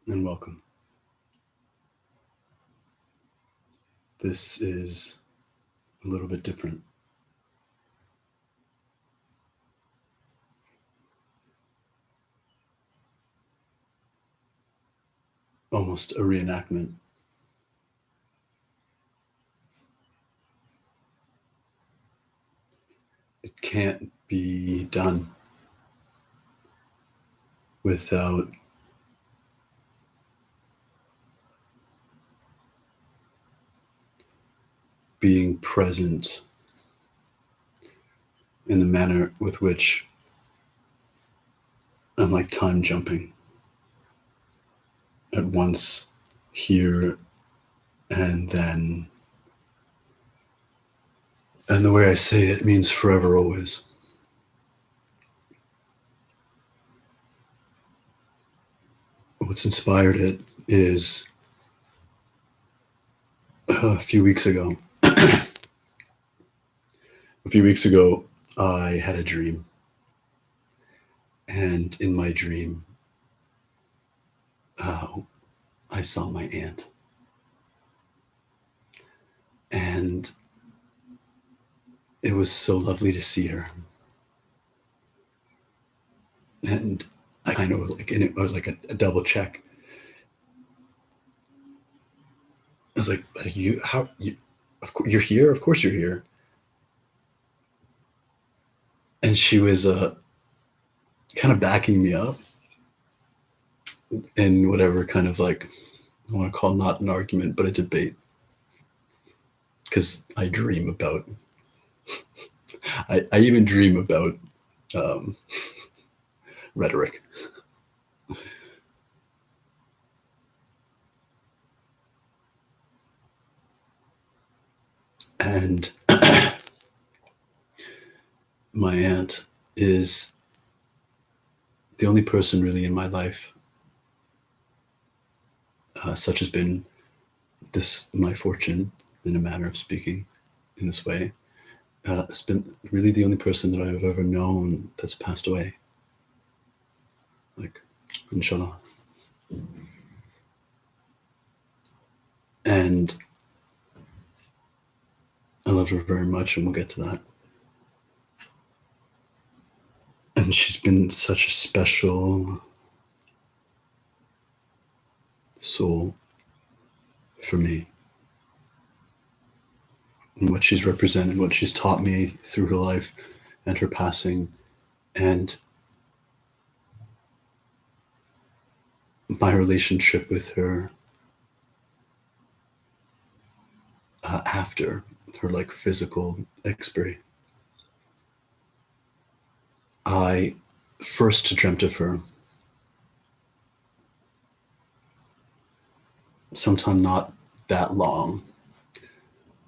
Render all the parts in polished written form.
and welcome. This is a little bit different. Almost a reenactment. It can't be done without being present in the manner with which I'm like time jumping at once here and then. And the way I say it means forever always. What's inspired it is a few weeks ago. A few weeks ago, I had a dream. And in my dream, I saw my aunt. And it was so lovely to see her. And I kind of like, and it was like a double check. I was like, of course you're here. Of course you're here. And she was kind of backing me up in whatever kind of like, I want to call not an argument, but a debate. Because I dream about, I even dream about rhetoric. And my aunt is the only person really in my life, such has been this my fortune, in a manner of speaking, in this way. It's been really the only person that I've ever known that's passed away. Like, inshallah. And I love her very much, and we'll get to that. And she's been such a special soul for me. And what she's represented, what she's taught me through her life and her passing, and my relationship with her after her like physical expiry. I first dreamt of her sometime not that long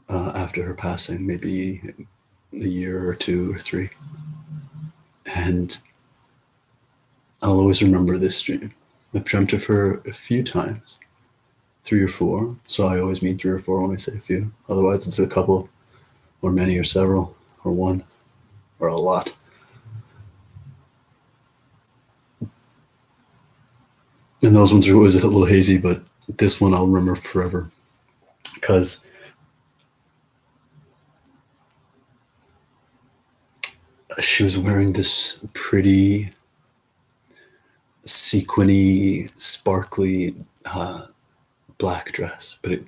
after her passing, maybe a year or two or three. And I'll always remember this dream. I've dreamt of her a few times, 3 or 4. So I always mean 3 or 4 when I say a few. Otherwise, it's a couple, or many, or several, or one, or a lot. And those ones are always a little hazy, but this one I'll remember forever. Because she was wearing this pretty sequiny, sparkly black dress. But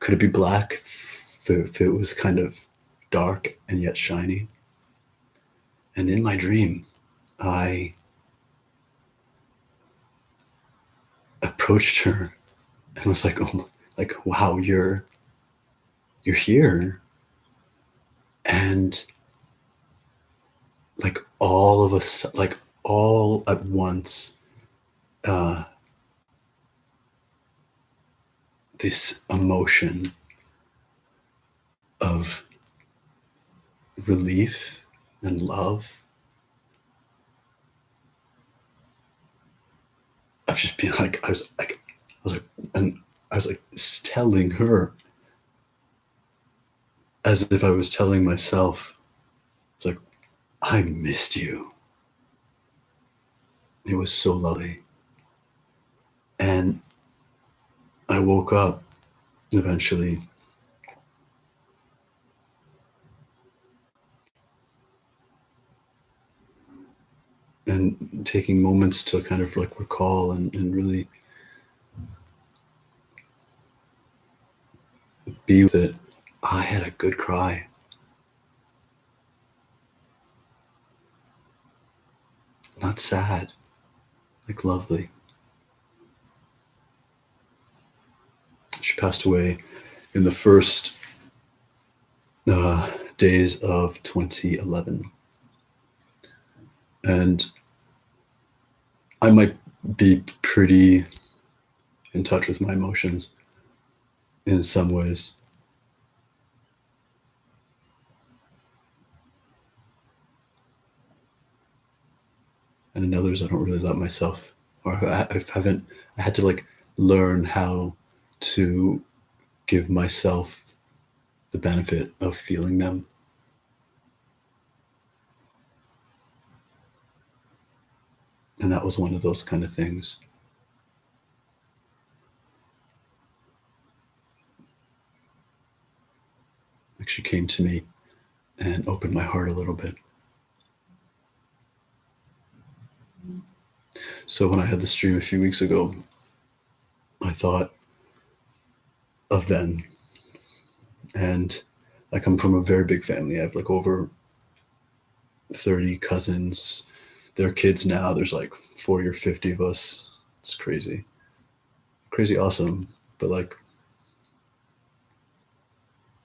could it be black if it was kind of dark and yet shiny? And in my dream, I approached her and was like, "Oh, like wow, you're here." And like all of us, like all at once, this emotion of relief and love, of just being like, I was like, and I was like telling her as if I was telling myself. It's like, I missed you. It was so lovely. And I woke up eventually, and taking moments to kind of like recall and really be with it. I had a good cry. Not sad, like lovely. She passed away in the first days of 2011. And I might be pretty in touch with my emotions in some ways. And in others, I don't really let myself, or I haven't, I had to like learn how to give myself the benefit of feeling them. And that was one of those kind of things. Like she came to me and opened my heart a little bit. So when I had the stream a few weeks ago, I thought of them. And I come from a very big family. I have like over 30 cousins. Their kids now. There's like 40 or 50 of us. It's crazy. Crazy awesome. But like,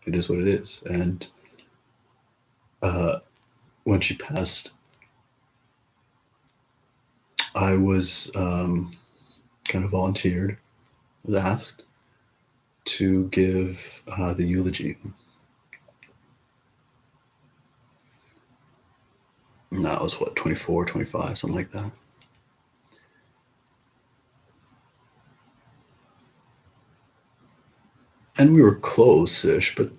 it is what it is. And when she passed, I was kind of volunteered, was asked to give the eulogy. And that was what, 24, 25, something like that. And we were close-ish, but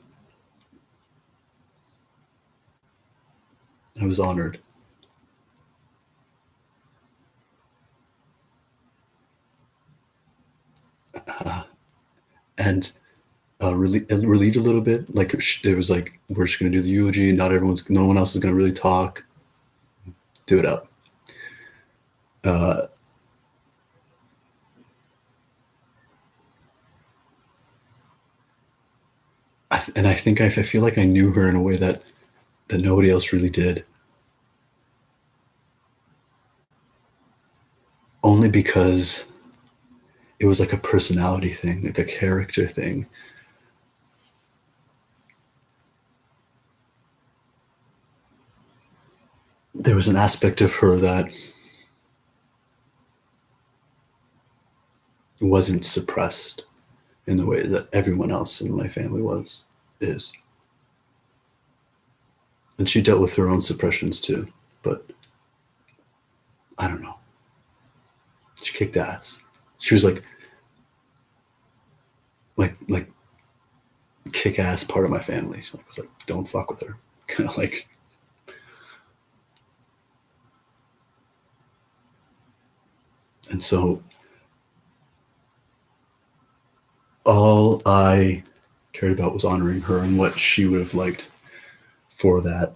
I was honored. And relieved a little bit. Like it was like, we're just going to do the eulogy. No one else is going to really talk. Do it up. Uh, and I think I feel like I knew her in a way that nobody else really did. Only because it was like a personality thing, like a character thing. There was an aspect of her that wasn't suppressed in the way that everyone else in my family is. And she dealt with her own suppressions too. But I don't know. She kicked ass. She was like kick ass part of my family. She was like, don't fuck with her. Kind of like. And so all I cared about was honoring her and what she would have liked for that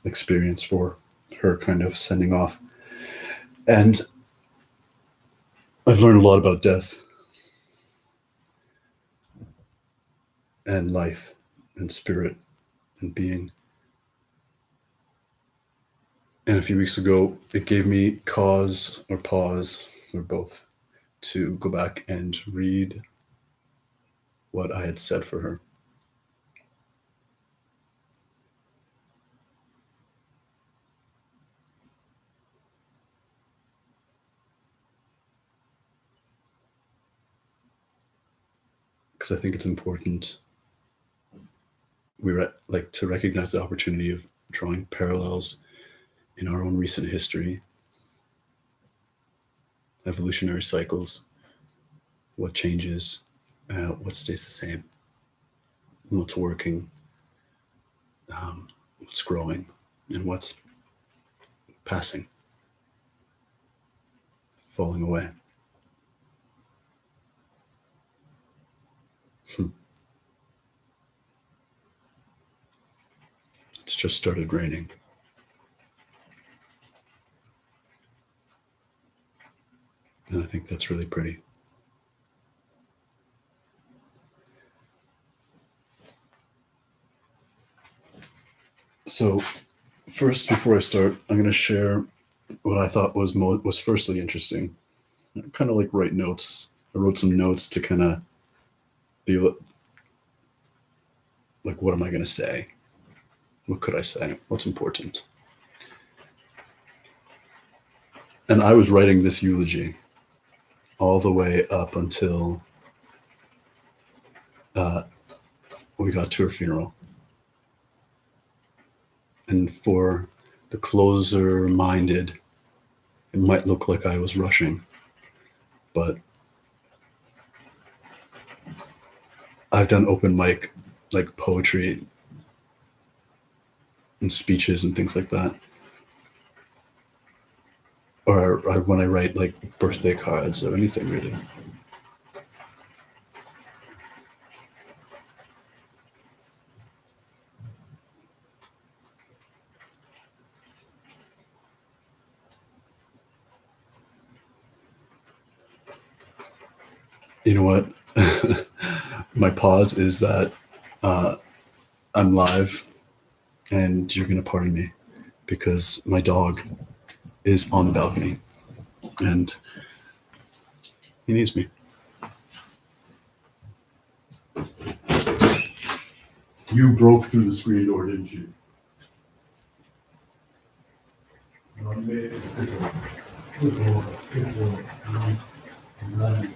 experience, for her kind of sending off. And I've learned a lot about death and life and spirit and being. And a few weeks ago, it gave me cause or pause or both to go back and read what I had said for her. Because I think it's important like to recognize the opportunity of drawing parallels in our own recent history, evolutionary cycles, what changes, what stays the same, what's working, what's growing, and what's passing, falling away. just started raining. And I think that's really pretty. So first, before I start, I'm going to share what I thought was firstly interesting. Kind of like write notes. I wrote some notes to kind of be like, what am I going to say? What could I say? What's important? And I was writing this eulogy all the way up until we got to her funeral. And for the closer minded, it might look like I was rushing, but I've done open mic, like poetry and speeches and things like that. Or when I write like birthday cards or anything really. You know what? My pause is that I'm live and you're going to pardon me because my dog is on the balcony and he needs me. You broke through the screen door, didn't you? No, you made it. Good boy. Good boy. I'm glad you did. I love you.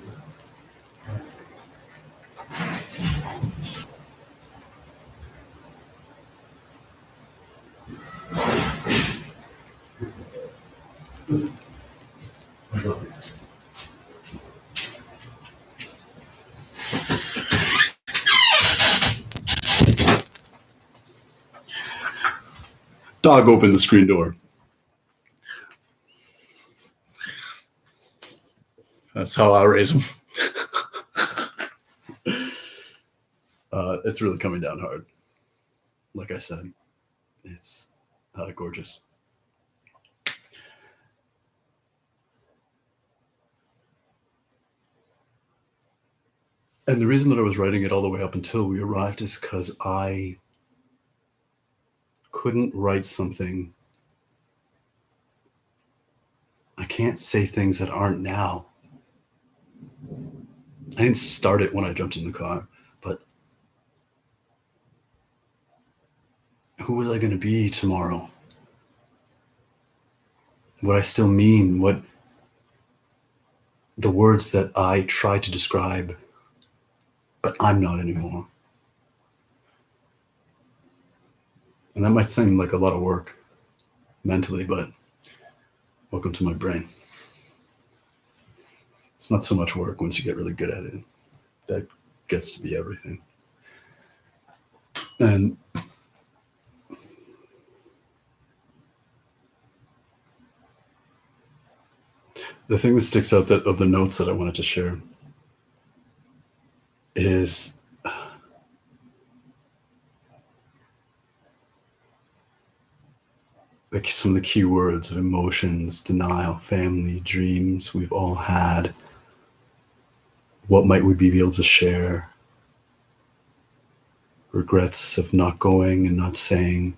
Dog opened the screen door. That's how I raise them. It's really coming down hard. Like I said, it's gorgeous. And the reason that I was writing it all the way up until we arrived is because I couldn't write something. I can't say things that aren't now. I didn't start it when I jumped in the car, but who was I going to be tomorrow? What I still mean, what the words that I try to describe, but I'm not anymore. And that might seem like a lot of work mentally, but welcome to my brain. It's not so much work once you get really good at it. That gets to be everything. And the thing that sticks out of the notes that I wanted to share is like some of the key words of emotions, denial, family, dreams we've all had. What might we be able to share? Regrets of not going and not saying.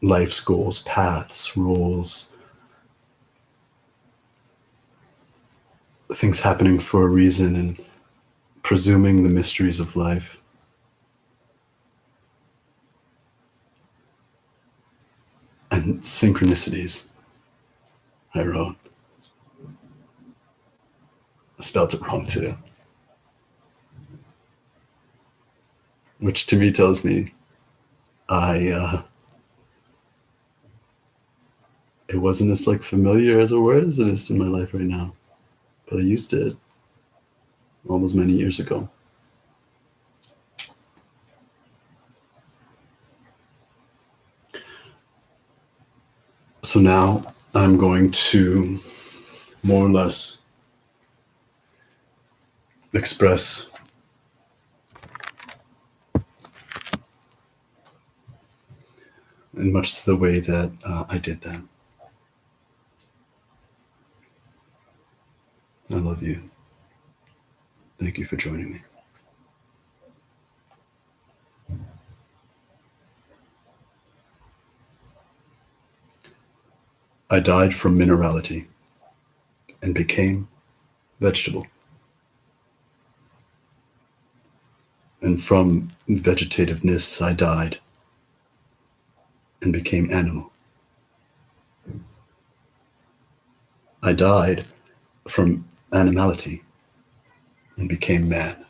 Life's goals, paths, roles. Things happening for a reason and presuming the mysteries of life. And synchronicities, I wrote. I spelled it wrong too. Which to me tells me it wasn't as like familiar as a word as it is in my life right now. But I used it all those many years ago. So now I'm going to more or less express in much the way that I did then. I love you. Thank you for joining me. I died from minerality and became vegetable. And from vegetativeness I died and became animal. I died from animality and became man.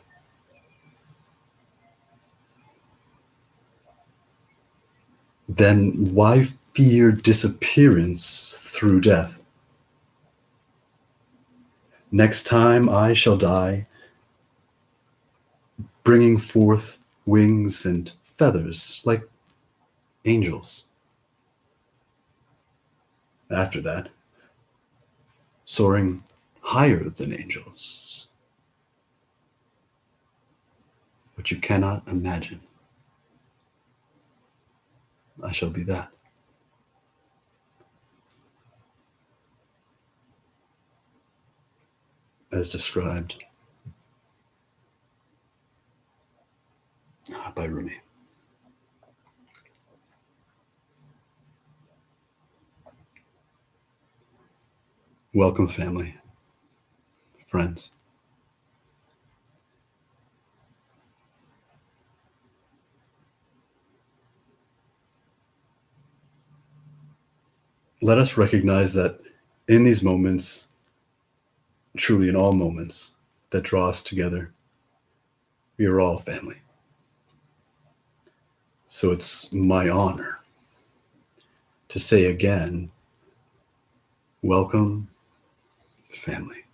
Then why fear disappearance through death? Next time I shall die, bringing forth wings and feathers like angels. After that, soaring higher than angels, but you cannot imagine. I shall be that. As described by Rumi. Welcome, family, friends. Let us recognize that in these moments, truly in all moments that draw us together, we are all family. So it's my honor to say again, welcome, family.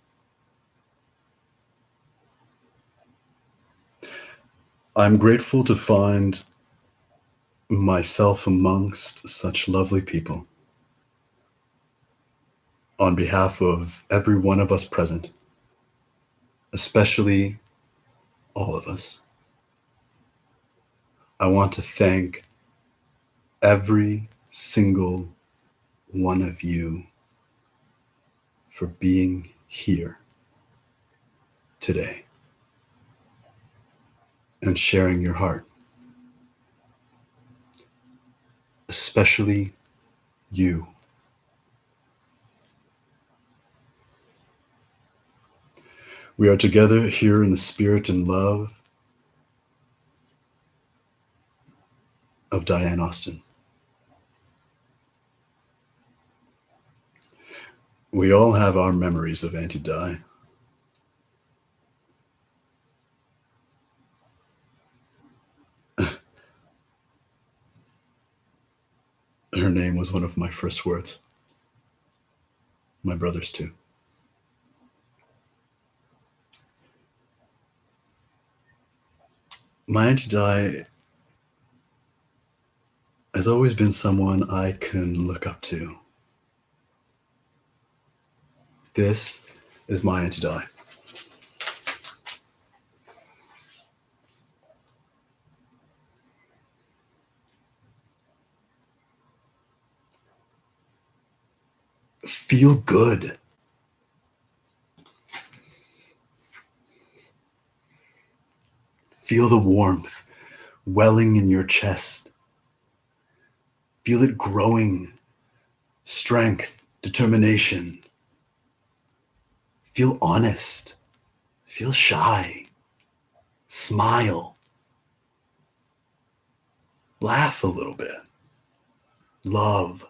I'm grateful to find myself amongst such lovely people. On behalf of every one of us present, especially all of us, I want to thank every single one of you for being here today and sharing your heart. Especially you. We are together here in the spirit and love of Diane Austen. We all have our memories of Auntie Di. Her name was one of my first words. My brother's too. My Auntie Di has always been someone I can look up to. This is my Auntie Di. Feel good. Feel the warmth welling in your chest. Feel it growing. Strength, determination. Feel honest. Feel shy. Smile. Laugh a little bit. Love.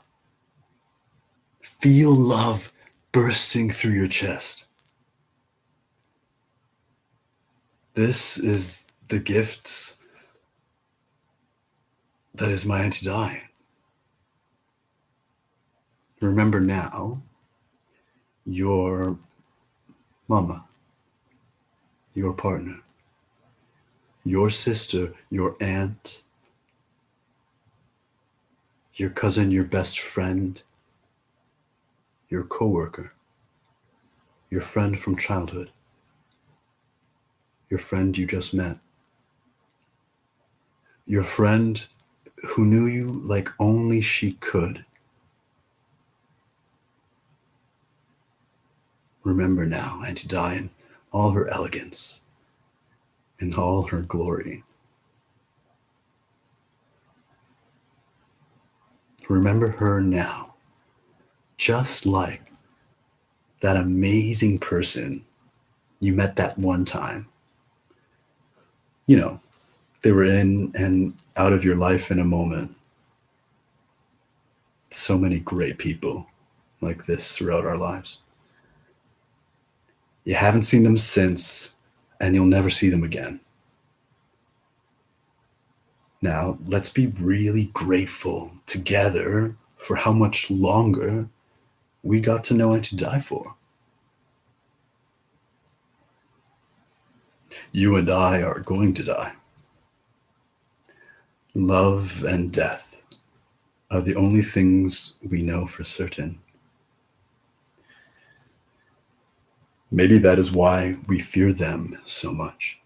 Feel love bursting through your chest. This is the gift that is my Auntie Di. Remember now, your mama, your partner, your sister, your aunt, your cousin, your best friend, your coworker, your friend from childhood, your friend you just met, your friend who knew you like only she could. Remember now, Auntie Di, in all her elegance, in all her glory. Remember her now, just like that amazing person you met that one time. You know, they were in and out of your life in a moment. So many great people like this throughout our lives. You haven't seen them since, and you'll never see them again. Now, let's be really grateful together for how much longer we got to know and to die for. You and I are going to die. Love and death are the only things we know for certain. Maybe that is why we fear them so much.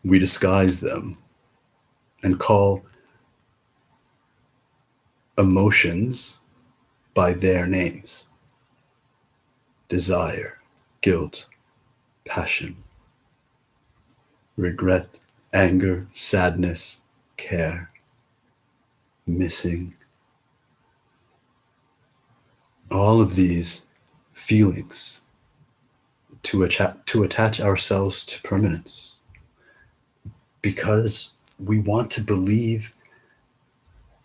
We disguise them and call emotions by their names: desire, guilt, passion, regret, anger, sadness, care, missing. All of these feelings to attach ourselves to permanence because we want to believe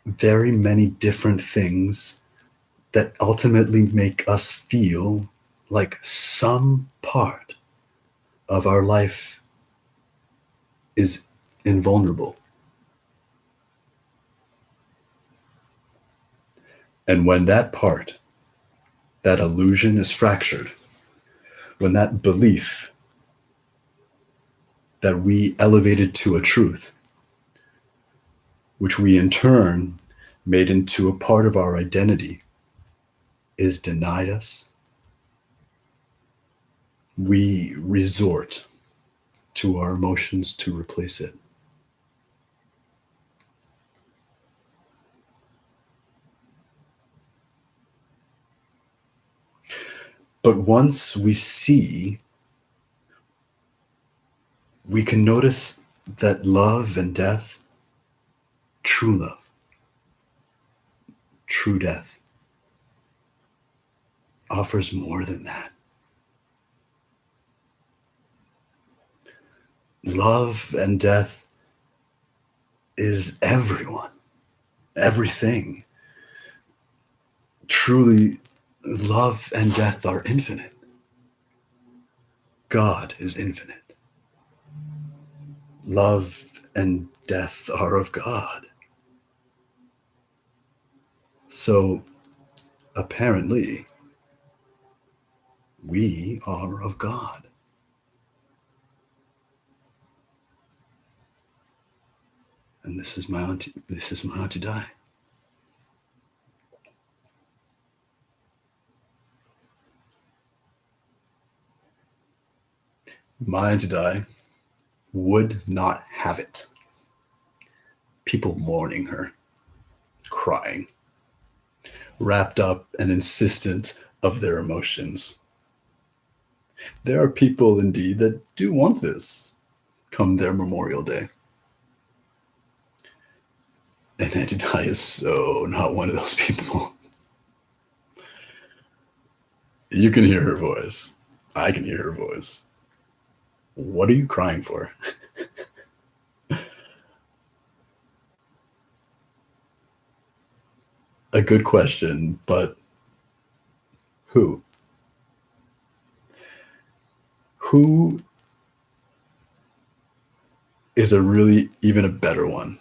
very many different things that ultimately make us feel like some part of our life is invulnerable. And when that part, that illusion is fractured, when that belief that we elevated to a truth, which we in turn made into a part of our identity, is denied us, we resort to our emotions to replace it. But once we see, we can notice that love and death, true love, true death, offers more than that. Love and death is everyone, everything. Truly, love and death are infinite. God is infinite. Love and death are of God. So, apparently, we are of God. And this is my auntie Di. My auntie Di would not have it. People mourning her, crying, wrapped up and insistent of their emotions. There are people indeed that do want this come their Memorial Day. And Auntie Di is so not one of those people. You can hear her voice. I can hear her voice. What are you crying for? A good question, but who? Who is a really even a better one?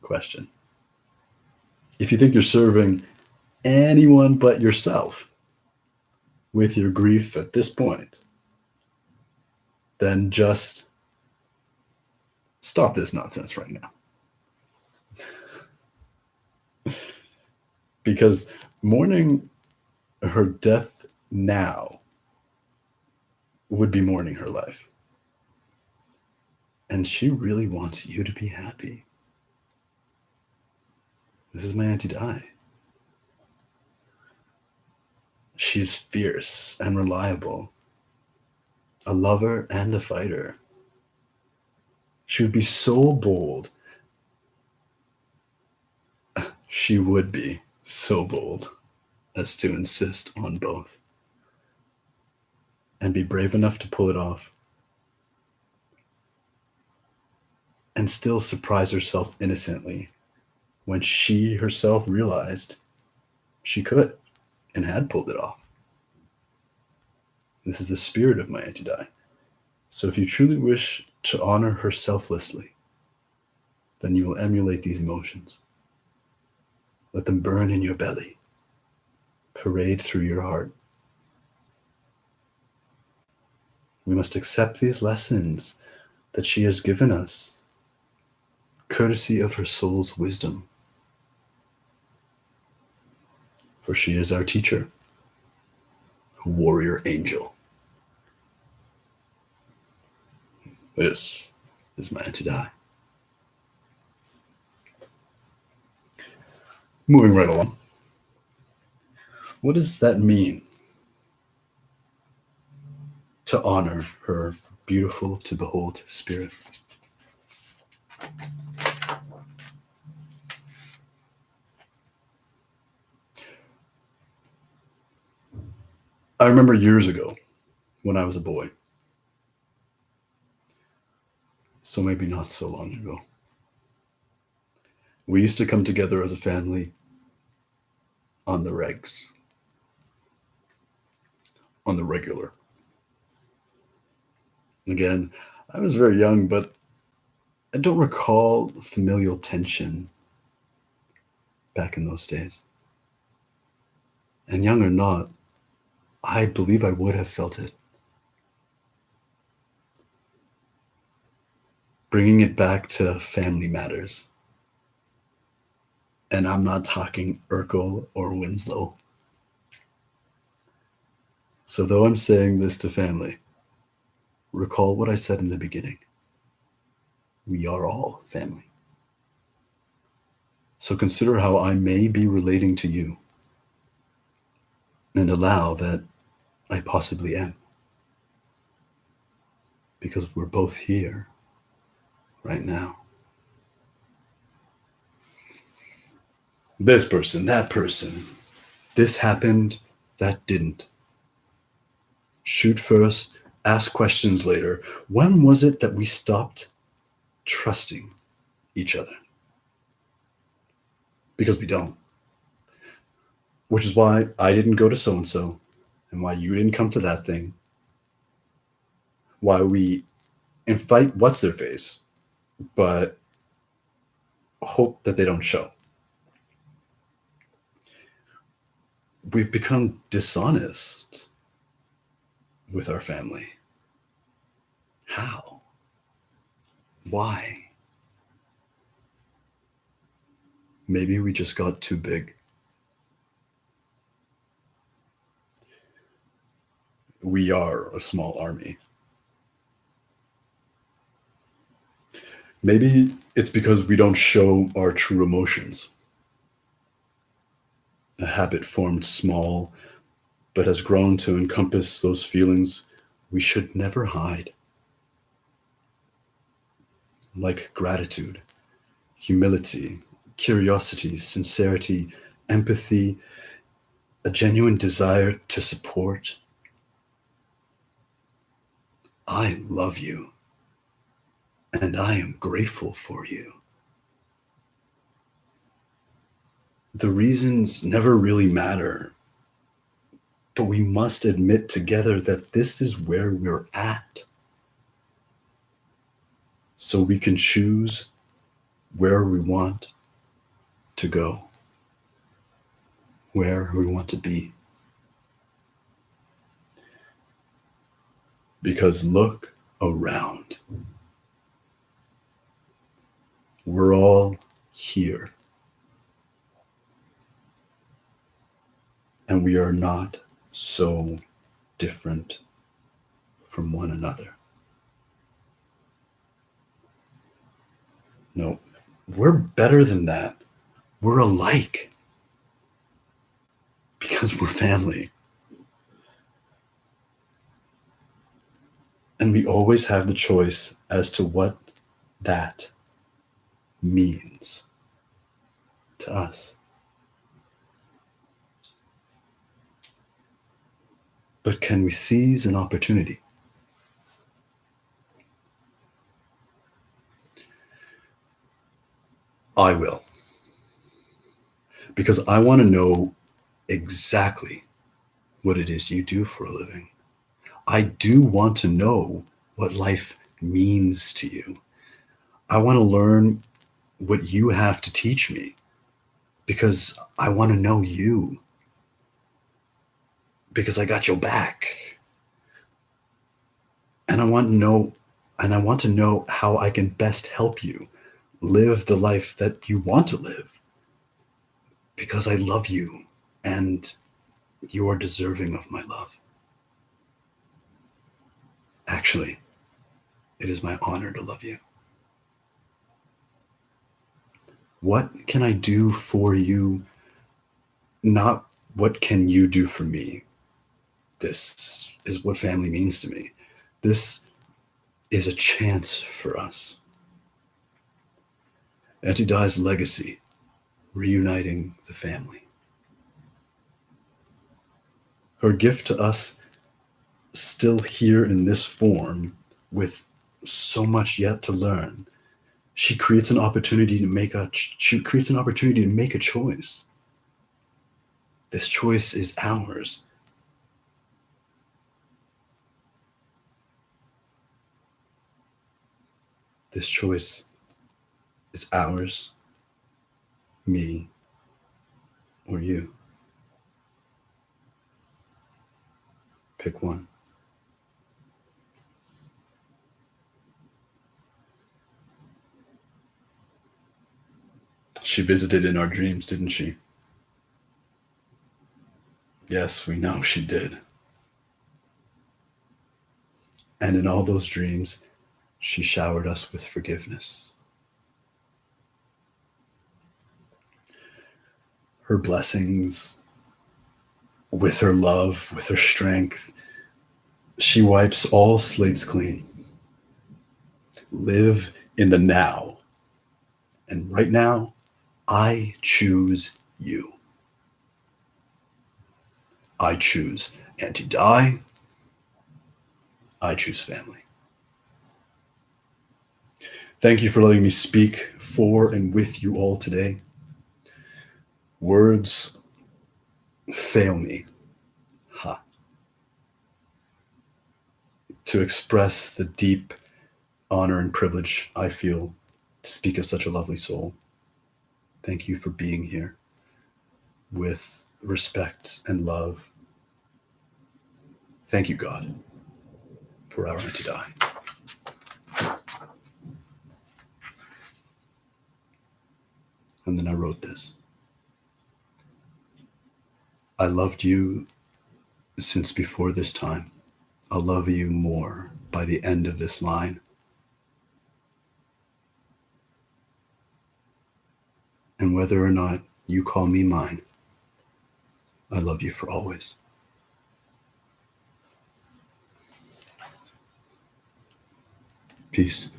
Question. If you think you're serving anyone but yourself with your grief at this point, then just stop this nonsense right now. Because mourning her death now would be mourning her life. And she really wants you to be happy. This is my Auntie Di. She's fierce and reliable, a lover and a fighter. She would be so bold. She would be so bold as to insist on both and be brave enough to pull it off and still surprise herself innocently when she herself realized she could and had pulled it off. This is the spirit of my Auntie Di. So if you truly wish to honor her selflessly, then you will emulate these emotions. Let them burn in your belly, parade through your heart. We must accept these lessons that she has given us, courtesy of her soul's wisdom. For she is our teacher, warrior angel. This is my Auntie Di. Moving right along. What does that mean? To honor her beautiful to behold spirit. I remember years ago when I was a boy, so maybe not so long ago, we used to come together as a family on the regs, on the regular. Again, I was very young, but I don't recall familial tension back in those days. And young or not, I believe I would have felt it. Bringing it back to family matters. And I'm not talking Urkel or Winslow. So though I'm saying this to family, recall what I said in the beginning. We are all family. So consider how I may be relating to you and allow that I possibly am. Because we're both here right now. This person, that person, this happened, that didn't. Shoot first, ask questions later. When was it that we stopped trusting each other? Because we don't. Which is why I didn't go to so-and-so, and why you didn't come to that thing. Why we invite what's-their-face, but hope that they don't show. We've become dishonest with our family. How? Why? Maybe we just got too big. We are a small army. Maybe it's because we don't show our true emotions. A habit formed small, but has grown to encompass those feelings we should never hide. Like gratitude, humility, curiosity, sincerity, empathy, a genuine desire to support. I love you, and I am grateful for you. The reasons never really matter, but we must admit together that this is where we're at. So we can choose where we want to go, where we want to be. Because look around. We're all here. And we are not so different from one another. No, we're better than that. We're alike because we're family. And we always have the choice as to what that means to us. But can we seize an opportunity? I will. Because I want to know exactly what it is you do for a living. I do want to know what life means to you. I want to learn what you have to teach me because I want to know you, because I got your back. And I want to know how I can best help you live the life that you want to live because I love you and you are deserving of my love. Actually, it is my honor to love you. What can I do for you? Not what can you do for me? This is what family means to me. This is a chance for us. Auntie Di's legacy, reuniting the family. Her gift to us, still here in this form, with so much yet to learn. She creates an opportunity to make a choice. This choice is ours. This choice is ours, me, or you. Pick one. She visited in our dreams, didn't she? Yes, we know she did. And in all those dreams, she showered us with forgiveness. Her blessings, with her love, with her strength, she wipes all slates clean. Live in the now. And right now, I choose you. I choose Auntie Di. I choose family. Thank you for letting me speak for and with you all today. Words fail me to express the deep honor and privilege I feel to speak of such a lovely soul. Thank you for being here with respect and love. Thank you, God, for our Auntie Di. And then I wrote this. I loved you since before this time. I'll love you more by the end of this line. And whether or not you call me mine, I love you for always. Peace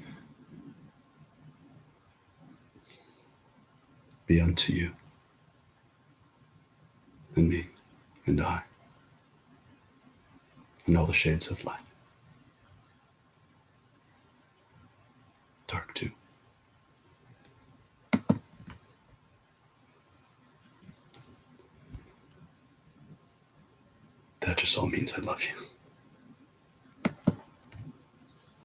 be unto you, and me, and I, and all the shades of light. Dark too. That just all means I love you.